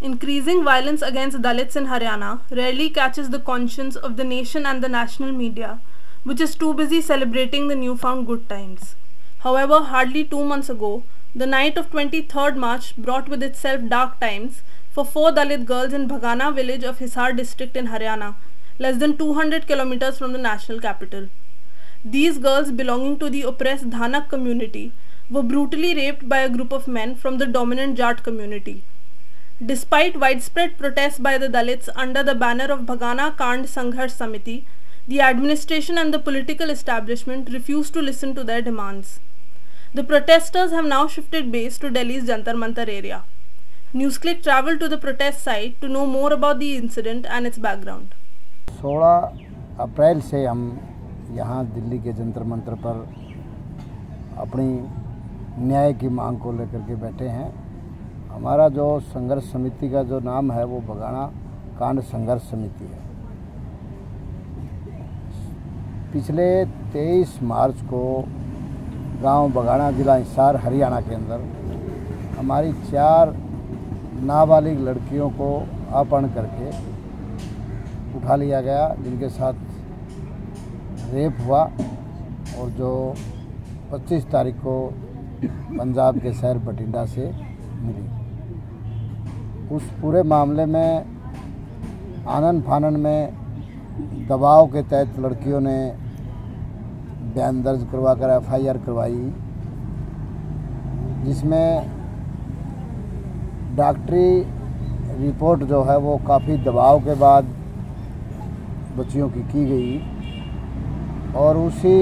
Increasing violence against Dalits in Haryana rarely catches the conscience of the nation and the national media, which is too busy celebrating the newfound good times. However, hardly 2 months ago, the night of 23rd March brought with itself dark times for 4 Dalit girls in Bhagana village of Hisar district in Haryana, less than 200 kilometers from the national capital. These girls, belonging to the oppressed Dhanak community, were brutally raped by a group of men from the dominant Jat community. Despite widespread protests by the Dalits under the banner of Bhagana Kand Sangharsh Samiti, the administration and the political establishment refused to listen to their demands. The protesters have now shifted base to Delhi's Jantar Mantar area. NewsClick travelled to the protest site to know more about the incident and its background. 16 अप्रैल से हम यहाँ दिल्ली के जंतर मंतर पर अपनी न्याय की मांग को लेकर के बैठे हैं। हमारा जो संघर्ष समिति का जो नाम है वो बगाना कांड संघर्ष समिति है। पिछले 23 मार्च को गांव बगाना जिला हिसार हरियाणा के अंदर हमारी 4 नाबालिग लड़कियों को अपहरण करके उठा लिया गया, जिनके साथ रेप हुआ और जो 25 तारीख को पंजाब के शहर बठिंडा से मिली। उस पूरे मामले में आनन फानन में दबाव के तहत लड़कियों ने बयान दर्ज करवाकर FIR करवाई, जिसमें डॉक्टरी रिपोर्ट जो है वो काफ़ी दबाव के बाद बच्चियों की गई और उसी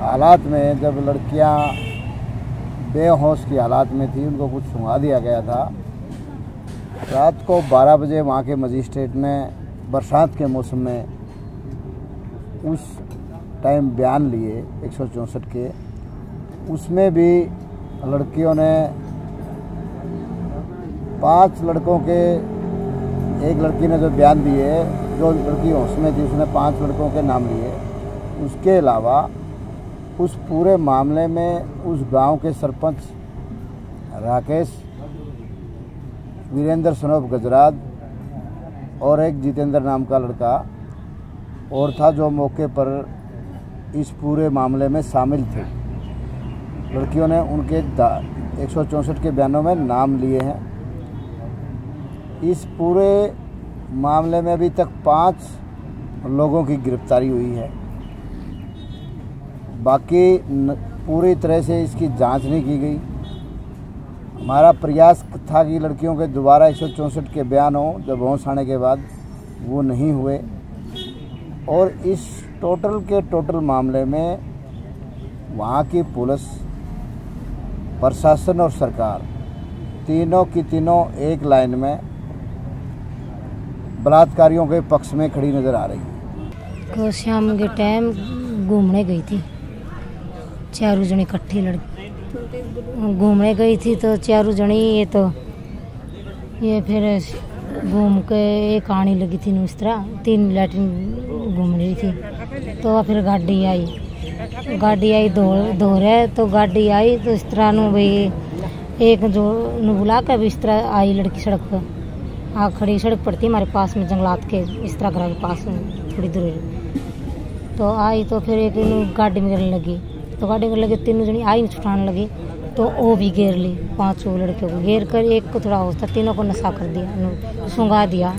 हालात में जब लड़कियां बेहोश की हालात में थी, उनको कुछ सुंघा दिया गया था। रात को 12 बजे वहाँ के मजिस्ट्रेट ने बरसात के मौसम में उस टाइम बयान लिए 164 के, उसमें भी लड़कियों ने 5 लड़कों के, एक लड़की ने जो बयान दिए, जो लड़की होश में थी उसने 5 लड़कों के नाम लिए। उसके अलावा उस पूरे मामले में उस गांव के सरपंच राकेश, वीरेंद्र सनोप गजराज और एक जितेंद्र नाम का लड़का और था, जो मौके पर इस पूरे मामले में शामिल थे। लड़कियों ने उनके 164 के बयानों में नाम लिए हैं। इस पूरे मामले में अभी तक 5 लोगों की गिरफ्तारी हुई है। बाकी पूरी तरह से इसकी जांच नहीं की गई। हमारा प्रयास था कि लड़कियों के दोबारा 164 के बयान हों, जब होश आने के बाद वो नहीं हुए और इस टोटल के टोटल मामले में वहाँ की पुलिस, प्रशासन और सरकार तीनों की तीनों एक लाइन में बलात्कारियों के पक्ष में खड़ी नज़र आ रही है। कल शाम के टाइम घूमने गई थी, 4 जनी इकट्ठी लड़की घूमने गई थी। तो 4 जनी ये फिर घूम के एक आने लगी थी, इस तरह 3 लैट्रिन घूम रही थी। तो फिर गाड़ी आई दो रहे, तो गाड़ी आई तो इस तरह नु भाई एक जो बुला के इस तरह आई लड़की सड़क पर आ खड़ी, सड़क पड़ती हमारे पास में जंगलात के इस तरह घर के पास थोड़ी दूर। तो आई तो फिर एक गाड़ी में गिरने लगी, तो गाड़ी में लगी 3 जनी आई छुटाने लगी, तो वो भी घेर ली। 5 लड़कियों को घेर कर एक को थोड़ा होता, तीनों को नशा कर दिया, सुंगा दिया,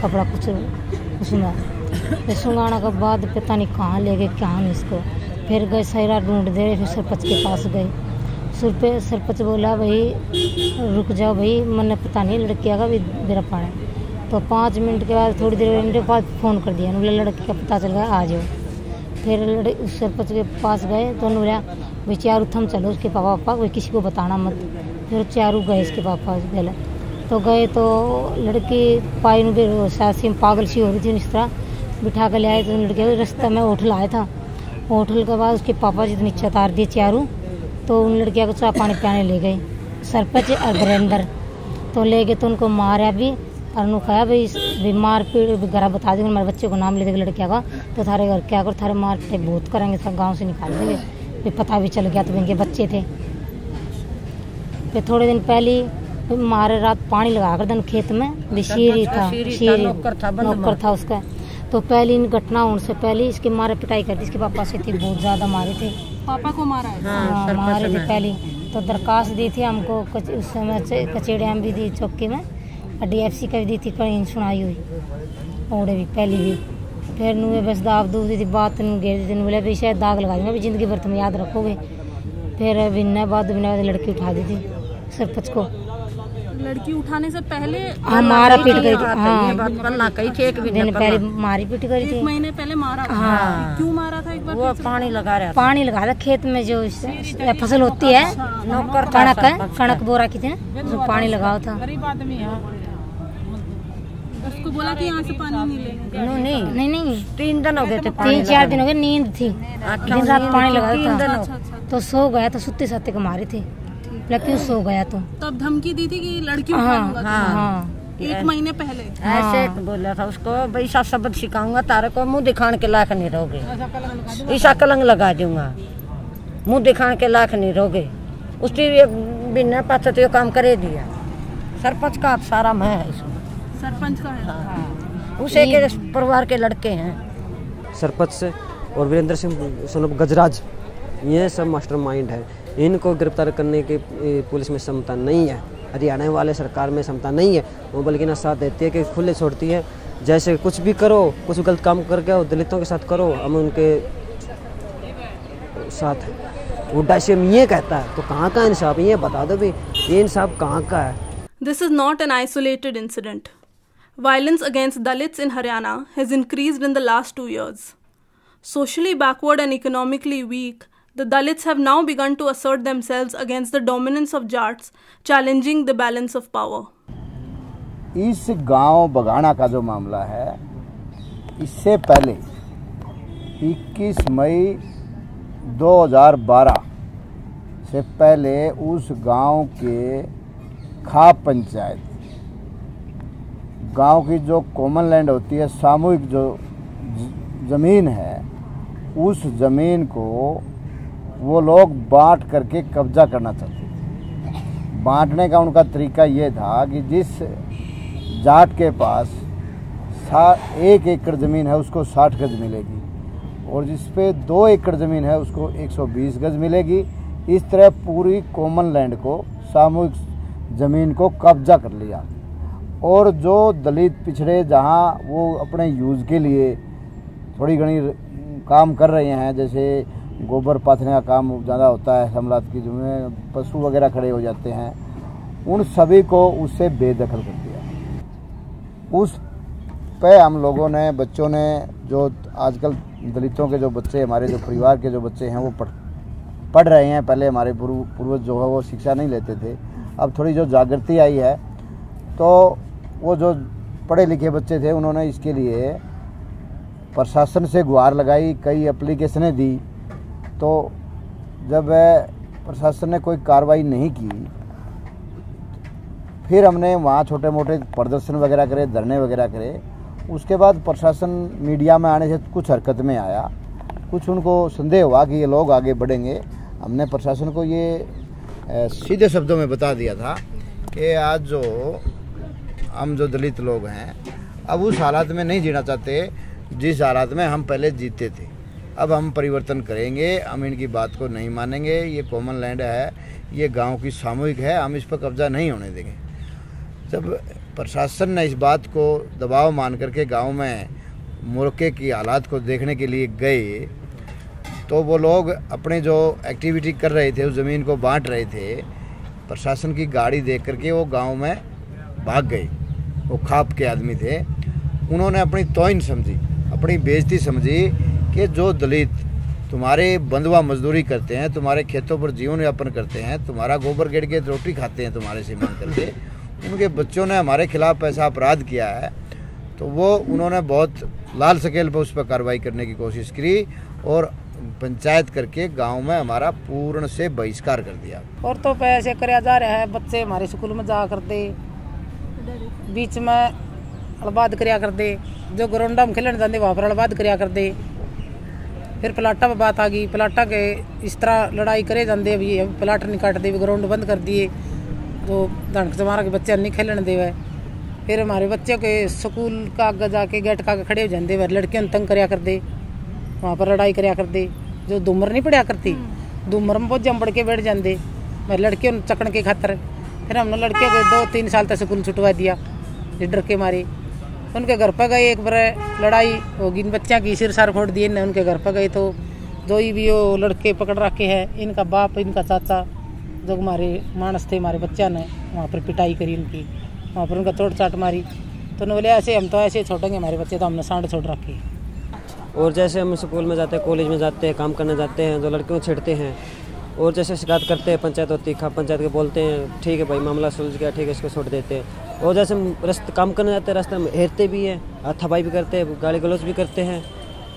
कपड़ा कुछ सुंगा। फिर सुंगाने के बाद पता नहीं कहाँ ले गए, कहाँ नहीं इसको। फिर गए सहरा ढूंढ दे, फिर सरपंच के पास गए। सरपंच बोला भाई रुक जाओ भाई, मैंने पता नहीं लड़किया का भी मेरा पाड़ा। तो 5 मिनट के बाद, थोड़ी देर के बाद फ़ोन कर दिया, लड़की का पता चल गया, आ जाओ। फिर उस सरपंच के पास गए तो बोला भाई 4 थम चलो उसके पापा कोई किसी को बताना मत। फिर 4 गए इसके पापा पहले तो गए, तो लड़की पाई में भी पागल सी हो रही थी, इस तरह बिठा कर ले आए। तो लड़के रास्ते में होटल आया था, होटल के बाद उसके पापा जी नीचे उतार दिए 4, तो उन लड़कियों को चाय पानी पिलाने ले गए सरपंच और वीरेंद्र। तो ले गए तो उनको मारा भी और उन्होंने कहा भाई मार पीट घर बता देंगे, हमारे बच्चे को नाम ले देंगे लड़किया का, तो थारे घर क्या करो, थारे मार पीटे बहुत करेंगे, सब गांव से निकाल देंगे। फिर पता भी चल गया तो इनके बच्चे थे। फिर थोड़े दिन पहले मारे रात पानी लगा कर दिन खेत में शीरी था नौकर था उसका। तो पहली इन घटना होने से पहले इसके मारे पिटाई कर दी, इसके पापा से थी बहुत ज्यादा मारे थे। पापा को मारा है? हाँ, मारे थे पहली। तो दरखास्त दी थी हमको उस समय कचेड़ियाँ भी दी चौकी में, DFC का भी दी थी, कहीं सुनाई हुई ओड़े भी पहली भी। फिर नुए बस दाब दूब दी थी, बात घेर दी थी, बोले भी शायद दाग लगा दूंगा, जिंदगी भर तुम याद रखोगे। फिर बिना बाद लड़की उठा दी थी सरपंच को। लड़की उठाने से पहले मारा पीट गई थी। हाँ, दिन पहले मारी पीट गई थी। 1 महीने पहले मारा था। हाँ। क्यों मारा था? एक बार वो पानी लगा रहा खेत में, जो फसल होती है कणक बोरा की थी, जो पानी लगाओ था। गरीब आदमी है। उसको बोला कि यहाँ से पानी नहीं लेने। नहीं 3 दिन हो गए थे, 3-4 दिन हो गए, नींद थी, दिन रात पानी लगा था। तो सो गया तो सुत्ते साते को मारी थी, क्यों सो गया तो तब धमकी दी थी कि लड़की उठा लूंगा। हाँ, 1 महीने पहले ऐसे बोला था उसको, भाई सा शब्द सिखाऊंगा तारे को, मुंह दिखाने के लायक नहीं रहोगे, ईसा कलंग लगा दूंगा, मुंह दिखाने के लायक नहीं रहोगे। उसकी बिना पाते तो ये काम करे दिया। सरपंच का सारा मैं है इसमें। सरपंच का है? हाँ। उसे के परिवार के लड़के हैं। सरपंच से और वीरेंद्र सिंह सोनम गजराज, ये सब मास्टरमाइंड है। इनको गिरफ्तार करने की पुलिस में क्षमता नहीं है, हरियाणा वाले सरकार में क्षमता नहीं है। वो बल्कि ना साथ देती है कि खुले छोड़ती है, जैसे कुछ भी करो, कुछ गलत काम करके आओ, दलितों के साथ करो, हम उनके साथ हैं। वो डायसीएम ये कहता है, तो कहाँ का इंसाफ? ये बता दो भी, ये इंसाफ कहाँ का है? This is not an isolated incident. Violence against Dalits in Haryana has increased in the last 2 years. Socially backward and economically weak, the Dalits have now begun to assert themselves against the dominance of Jats, challenging the balance of power. इस गांव बगाना का जो मामला है, इससे पहले 21 मई 2012 से पहले उस गांव के खाप पंचायत, गांव की जो कॉमन लैंड होती है, सामूहिक जो ज़मीन है, उस ज़मीन को वो लोग बांट करके कब्जा करना चाहते थे। बांटने का उनका तरीका ये था कि जिस जाट के पास 1 एकड़ ज़मीन है उसको 60 गज मिलेगी, और जिस पे 2 एकड़ ज़मीन है उसको 120 गज मिलेगी। इस तरह पूरी कॉमन लैंड को, सामूहिक ज़मीन को कब्जा कर लिया। और जो दलित पिछड़े जहाँ वो अपने यूज़ के लिए थोड़ी घनी काम कर रहे हैं, जैसे गोबर पाथने का काम ज़्यादा होता है, हमलात की जिसमें पशु वगैरह खड़े हो जाते हैं, उन सभी को उससे बेदखल कर दिया। उस पे हम लोगों ने, बच्चों ने, जो आजकल दलितों के जो बच्चे, हमारे जो परिवार के जो बच्चे हैं वो पढ़ रहे हैं। पहले हमारे पूर्वज जो है वो शिक्षा नहीं लेते थे, अब थोड़ी जो जागृति आई है, तो वो जो पढ़े लिखे बच्चे थे उन्होंने इसके लिए प्रशासन से गुहार लगाई, कई एप्लीकेशनें दी। तो जब प्रशासन ने कोई कार्रवाई नहीं की, फिर हमने वहाँ छोटे मोटे प्रदर्शन वगैरह करे, धरने वगैरह करे। उसके बाद प्रशासन मीडिया में आने से कुछ हरकत में आया, कुछ उनको संदेह हुआ कि ये लोग आगे बढ़ेंगे। हमने प्रशासन को ये सीधे शब्दों में बता दिया था कि आज जो हम जो दलित लोग हैं, अब उस हालात में नहीं जीना चाहते जिस हालात में हम पहले जीते थे। अब हम परिवर्तन करेंगे, हम इनकी बात को नहीं मानेंगे। ये कॉमन लैंड है, ये गांव की सामूहिक है, हम इस पर कब्जा नहीं होने देंगे। जब प्रशासन ने इस बात को दबाव मान करके गांव में मोर्चे की हालात को देखने के लिए गए, तो वो लोग अपने जो एक्टिविटी कर रहे थे, उस ज़मीन को बांट रहे थे, प्रशासन की गाड़ी देख करके वो गांव में भाग गए। वो खाप के आदमी थे, उन्होंने अपनी तौहीन समझी, अपनी बेइज्जती समझी कि जो दलित तुम्हारे बंधुआ मजदूरी करते हैं, तुम्हारे खेतों पर जीवन यापन करते हैं, तुम्हारा गोबर गिर के रोटी खाते हैं तुम्हारे से मांग करके, उनके बच्चों ने हमारे खिलाफ ऐसा अपराध किया है, तो वो उन्होंने बहुत लाल स्केल पर उस पर कार्रवाई करने की कोशिश की और पंचायत करके गांव में हमारा पूर्ण से बहिष्कार कर दिया। और तो पैसे कराया जा रहा है, बच्चे हमारे स्कूल में जा करते, बीच में अड़बाद कराया करते, जो ग्राउंड में खेलने जाते वहाँ पर अड़बाद कराया करते। फिर प्लाटा पर बात आ गई, प्लाटा के इस तरह लड़ाई करे जाते, अभी प्लाट नहीं काटते, ग्राउंड बंद कर दिए। जो धनक समारा के बच्चे नहीं खेलने देवे। फिर हमारे बच्चों के स्कूल का आगे जाके गेट का खड़े हो जाते वे, लड़कियों तंग करया कर दे, वहाँ पर लड़ाई करया कर दे। जो धूमर नहीं पढ़िया करती, धूमर में बहुत जम पड़ के बैठ जाते मेरे लड़कियों चकन के खातर। फिर हमने लड़कियों को 2-3 साल तक स्कूल छुटवा दिया डर के मारे। उनके घर पर गए, एक बार लड़ाई होगी, बच्चा की सिर सार फोड़ दिए न। उनके घर पर गए तो जो ही भी वो लड़के पकड़ रखे हैं, इनका बाप इनका चाचा जो हमारे मानस थे, हमारे बच्चा ने वहाँ पर पिटाई करी उनकी, वहाँ पर उनका तोड़ चाट मारी। तो उन्होंने बोले ऐसे हम तो ऐसे छोड़ेंगे हमारे बच्चे, तो हमने सांड छोड़ रखे। और जैसे हम स्कूल में जाते हैं, कॉलेज में जाते हैं, काम करने जाते हैं, जो लड़कियों को छेड़ते हैं और जैसे शिकायत करते हैं, पंचायत होती है, पंचायत के बोलते हैं ठीक है भाई मामला सुलझ गया, ठीक है इसको छोड़ देते हैं। और जैसे हम रास्ते काम करने जाते हैं, रास्ते में हेरते भी हैं, हथापाई भी करते हैं, गाली गलौज भी करते हैं।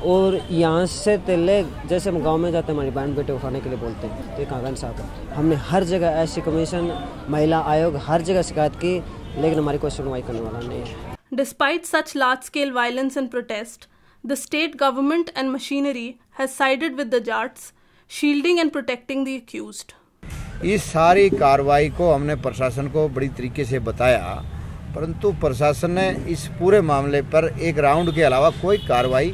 और यहाँ से तेले जैसे हम गांव में जाते हैं, हमारी बहन बेटे उठाने के लिए बोलते हैं, तो ये कहाँ इंसाफ है। हमने हर जगह ऐसी कमीशन, महिला आयोग, हर जगह शिकायत की, लेकिन हमारी कोई सुनवाई करने वाला नहीं है। Despite such large-scale violence and protest, the state government and machinery has sided with the Jats, shielding and protecting the accused. इस सारी कार्रवाई को हमने प्रशासन को बड़ी तरीके से बताया, परंतु प्रशासन ने इस पूरे मामले पर एक राउंड के अलावा कोई कार्रवाई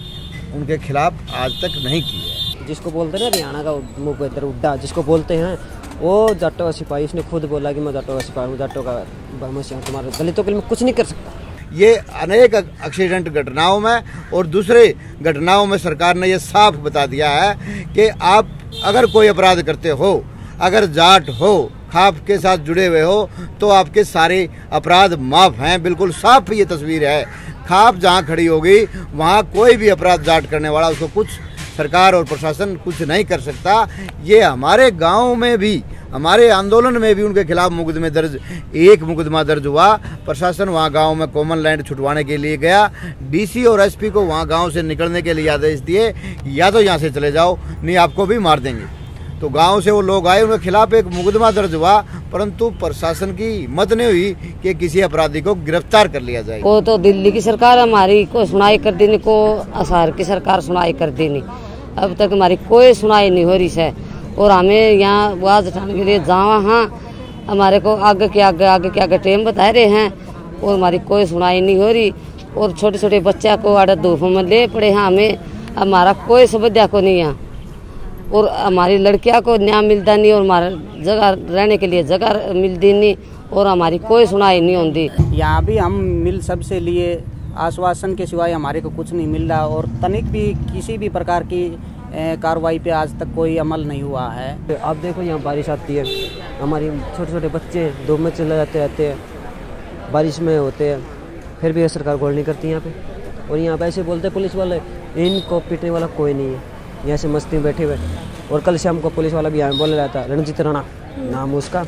उनके खिलाफ आज तक नहीं की है। जिसको बोलते हैं ना हरियाणा का मुँह पे दरुड्डा जिसको बोलते हैं, वो जाटों का सिपाही, उसने खुद बोला कि मैं जाटों का सिपाही हूँ, जाटों का हमेशा तुम्हारे दलितों के लिए मैं कुछ नहीं कर सकता। ये अनेक एक्सीडेंट घटनाओं में और दूसरे घटनाओं में सरकार ने ये साफ बता दिया है कि आप अगर कोई अपराध करते हो, अगर जाट हो, खाप के साथ जुड़े हुए हो, तो आपके सारे अपराध माफ़ हैं। बिल्कुल साफ ये तस्वीर है। खाप जहाँ खड़ी होगी वहाँ कोई भी अपराध जाट करने वाला, उसको कुछ सरकार और प्रशासन कुछ नहीं कर सकता। ये हमारे गांव में भी, हमारे आंदोलन में भी उनके खिलाफ मुकदमे दर्ज, एक मुकदमा दर्ज हुआ। प्रशासन वहाँ गांव में कॉमन लैंड छुटवाने के लिए गया, डीसी और एसपी को वहाँ गांव से निकलने के लिए आदेश दिए, या तो यहाँ से चले जाओ नहीं आपको भी मार देंगे। तो गांव से वो लोग आए, उनके खिलाफ एक मुकदमा दर्ज हुआ, परंतु प्रशासन की हिम्मत नहीं हुई कि किसी अपराधी को गिरफ्तार कर लिया जाए। वो तो दिल्ली की सरकार हमारी को सुनाई कर दी नहीं, को असहार की सरकार सुनाई कर दी नहीं, अब तक हमारी कोई सुनाई नहीं हो रही है। और हमें यहाँ आवाज उठाने के लिए जावा, हाँ हमारे को आगे के आगे टेम बता रहे हैं और हमारी कोई सुनाई नहीं हो रही। और छोटे छोटे बच्चा को आड़े धूप में ले पड़े हैं, हमें हमारा कोई सुविधा को नहीं है। और हमारी लड़कियां को न्याय मिलता नहीं, और हमारा जगह रहने के लिए जगह मिलती नहीं, और हमारी कोई सुनाई नहीं होती। यहाँ भी हम मिल सबसे लिए आश्वासन के सिवाय हमारे को कुछ नहीं मिल रहा, और तनिक भी किसी भी प्रकार की कार्रवाई पे आज तक कोई अमल नहीं हुआ है। आप देखो यहाँ बारिश आती है, हमारी छोटे छोटे बच्चे धूप में चले जाते रहते हैं, बारिश में होते हैं, फिर भी सरकार गौर नहीं करती यहाँ पे। और यहाँ पे ऐसे बोलते हैं पुलिस वाले, इनको पीटने वाला कोई नहीं है, यहाँ से मस्ती में बैठे हुए। और कल शाम को पुलिस वाला भी यहाँ बोल रहा था, रणजीत राणा नाम उसका,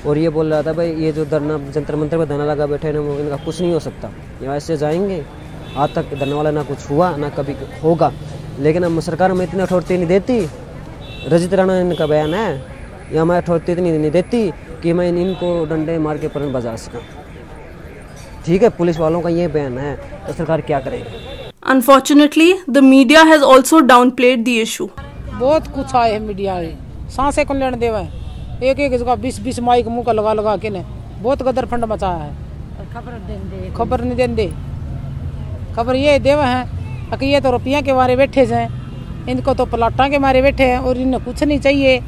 और ये बोल रहा था भाई ये जो धरना जंतर मंतर पर धरना लगा बैठे ना, इनका कुछ नहीं हो सकता, यहाँ ऐसे जाएंगे। आज तक धरने वाला ना कुछ हुआ ना कभी होगा, लेकिन हम सरकार हमें इतनी अथॉरिटी नहीं देती। रणजीत राणा इनका बयान है, ये हमें अथॉरिटी इतनी नहीं देती कि मैं इनको डंडे मार के परन बजा सकूँ। ठीक है, पुलिस वालों का ये बयान है, तो सरकार क्या करेगी? Unfortunately, the media has also downplayed the issue. बहुत कुछ आए है मीडिया में, सांसें कौन लेने देवा है, एक जगह 20 माइक मुँह का लगा के ने बहुत गदर फंड मचाया है। खबर नहीं देंगे, खबर ये देवा है कि ये तो रुपया के मारे बैठे हैं, इनको तो प्लाटा के मारे बैठे हैं और इन्हें कुछ नहीं चाहिए।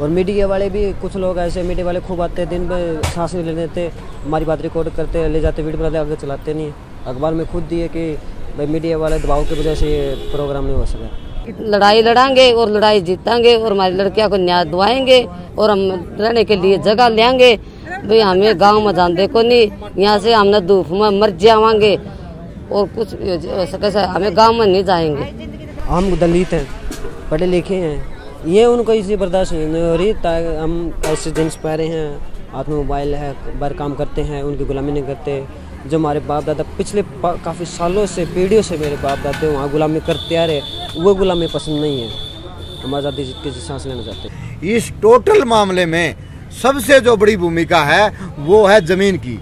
और मीडिया वाले भी, कुछ लोग ऐसे मीडिया वाले खूब आते हैं, दिन में सांस नहीं लेने देते, हमारी बात रिकॉर्ड करते ले जाते, वीडियो बनाते, आगे चलाते नहीं। अखबार में खुद दिए कि भाई मीडिया वाले दबाव की वजह से ये प्रोग्राम नहीं हो सका। लड़ाई लड़ाएंगे और लड़ाई जीतांगे, और हमारी लड़कियों को न्याय दिवाएंगे, और हम रहने के लिए जगह लेंगे। भाई हमें गांव में जाने को नहीं, यहाँ से हमने धूप में मर जावांगे, और कुछ कैसा हमें गांव में नहीं जाएंगे। हम दलित हैं, पढ़े लिखे हैं, ये उनको इसी बर्दाश्त नहीं हो रही। हम ऐसे जींस पहने हैं, हाथ में मोबाइल है, बाहर काम करते हैं, उनकी गुलामी नहीं करते। जो हमारे बाप दादा पिछले काफ़ी सालों से, पीढ़ियों से मेरे बाप दादा वहाँ गुलामी करते आ रहे, वो गुलामी पसंद नहीं है। हम आज़ादी की सांस लेना चाहते हैं। इस टोटल मामले में सबसे जो बड़ी भूमिका है वो है ज़मीन की।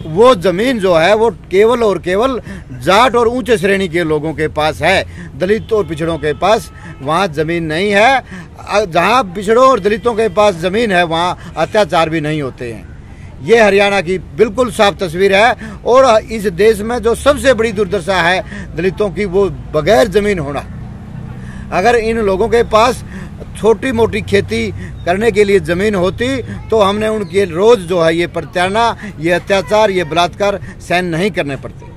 वो ज़मीन जो है वो केवल और केवल जाट और ऊंचे श्रेणी के लोगों के पास है, दलित और पिछड़ों के पास वहाँ ज़मीन नहीं है। जहाँ पिछड़ों और दलितों के पास ज़मीन है वहाँ अत्याचार भी नहीं होते हैं। ये हरियाणा की बिल्कुल साफ तस्वीर है। और इस देश में जो सबसे बड़ी दुर्दशा है दलितों की, वो बगैर ज़मीन होना। अगर इन लोगों के पास छोटी मोटी खेती करने के लिए ज़मीन होती तो हमने उनके रोज़ जो है ये प्रताड़ना, ये अत्याचार, ये बलात्कार सहन नहीं करने पड़ते।